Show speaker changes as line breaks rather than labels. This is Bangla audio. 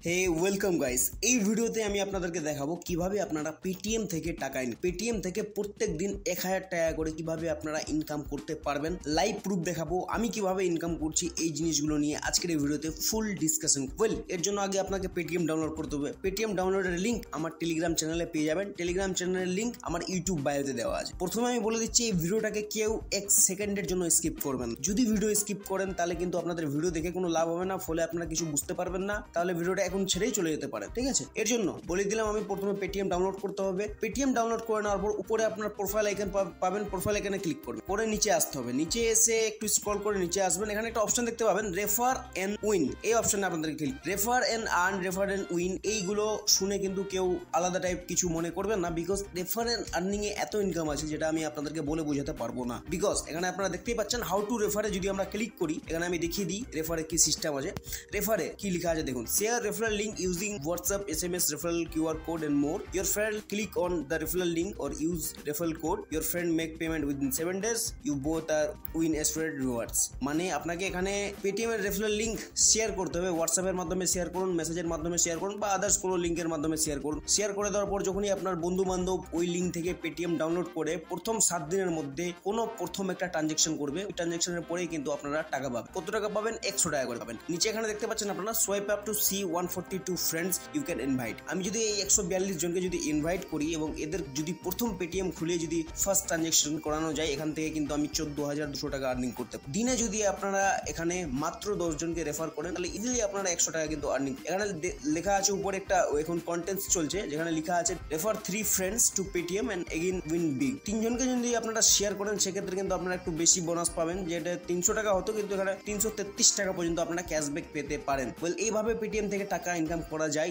হে ওয়েলকাম গাইস, এই ভিডিওতে আমি আপনাদেরকে দেখাবো কিভাবে আপনারা পেটিএম থেকে টাকা পেটিএম থেকে প্রত্যেক দিন 1000 টাকা করে কিভাবে আপনারা ইনকাম করতে পারবেন। লাইভ প্রুফ দেখাবো আমি কিভাবে ইনকাম করছি। এই জিনিসগুলো নিয়ে আজকের এই ভিডিওতে ফুল ডিসকাশন। এর জন্য আগে আপনাকে পেটিএম ডাউনলোড করতে হবে। পেটিএম ডাউনলোডের লিঙ্ক আমার টেলিগ্রাম চ্যানেলে পেয়ে যাবেন। টেলিগ্রাম চ্যানেলের লিঙ্ক আমার ইউটিউব বায়োতে দেওয়া আছে। প্রথমে আমি বলে দিচ্ছি, এই ভিডিওটাকে কেউ 1 সেকেন্ডের জন্য স্কিপ করবেন। যদি ভিডিও স্কিপ করেন তাহলে কিন্তু আপনাদের ভিডিও দেখে কোনো লাভ হবে না, ফলে আপনারা কিছু বুঝতে পারবেন না, তাহলে ভিডিওটা এখন ছেড়েই চলে যেতে পারে। ঠিক আছে, এর জন্য বলে দিলাম আমি প্রথমে পেটিএম ডাউনলোড করতে হবে। পেটিএম ডাউনলোড করে নেওয়ার পর উপরে আপনার প্রোফাইল আইকন পাবেন, প্রোফাইল আইকনে ক্লিক করবেন, পরে নিচে আসতে হবে। নিচে এসে একটু স্ক্রল করে নিচে আসবেন, এখানে একটা অপশন দেখতে পাবেন রেফার এন্ড উইন। এই অপশনে আপনাদেরকে click, refer and earn, refer and win, এইগুলো শুনে কিন্তু কেউ আলাদা টাইপ কিছু মনে করবেন না, বিকজ রেফার এন্ড আর্নিং এ এত ইনকাম আছে যেটা আমি আপনাদেরকে বলে বোঝাতে পারবো না। বিকজ এখানে আপনারা দেখতেই পাচ্ছেন হাউ টু রেফারে যদি আমরা ক্লিক করি, এখানে আমি দেখিয়ে দিই রেফারে কি সিস্টেম আছে। রেফারে কি লেখা আছে দেখুন, share referral link using WhatsApp, SMS, referral, QR code and more. Your friend click on the referral link or use referral code. Your friend make payment within 7 days. You both are win extra rewards. মানে আপনাকে এখানে পেটিএম এর রেফারেল লিঙ্ক শেয়ার করতে হবে। WhatsApp এর মাধ্যমে শেয়ার করুন, মেসেজের মাধ্যমে শেয়ার করুন, বা আদার্স কোনো লিঙ্কের মাধ্যমে শেয়ার করুন। শেয়ার করে দেওয়ার পর যখনই আপনার বন্ধু বান্ধব ওই লিঙ্ক থেকে পেটিএম ডাউনলোড করে প্রথম 7 দিনের মধ্যে প্রথম একটা ট্রানজেকশন করবে, ওই ট্রানজেকশনের পরেই কিন্তু আপনারা টাকা পাবেন। কত টাকা পাবেন? 100 টাকা করে পাবেন। নিচে এখানে দেখতে পাচ্ছেন আপনারা swipe up to see 142 friends you can invite. আমি যদি এই 142 জনকে যদি ইনভাইট করি এবং এদের যদি প্রথম পেটিএম খুলে যদি ফার্স্ট ট্রানজেকশন করানো যায়, এখান থেকে কিন্তু আমি 14,200 টাকা আর্নিং করতে পারি। দিনে যদি আপনারা এখানে মাত্র 10 জনকে রেফার করেন তাহলে ইজিলি আপনারা 100 টাকা কিন্তু আর্নিং। এখানে লেখা আছে উপরে একটা এখন কন্টেন্টস চলছে, যেখানে লেখা আছে refer 3 friends to Paytm and again win big. 3 জনকে যদি আপনারা শেয়ার করেন সেক্ষেত্রে কিন্তু আপনারা একটু বেশি বোনাস পাবেন, যেটা 300 টাকা হতো কিন্তু এখানে 333 টাকা পর্যন্ত আপনারা ক্যাশব্যাক পেতে পারেন। এইভাবে পেটিএম থেকে টাকা ইনকাম করা যায়।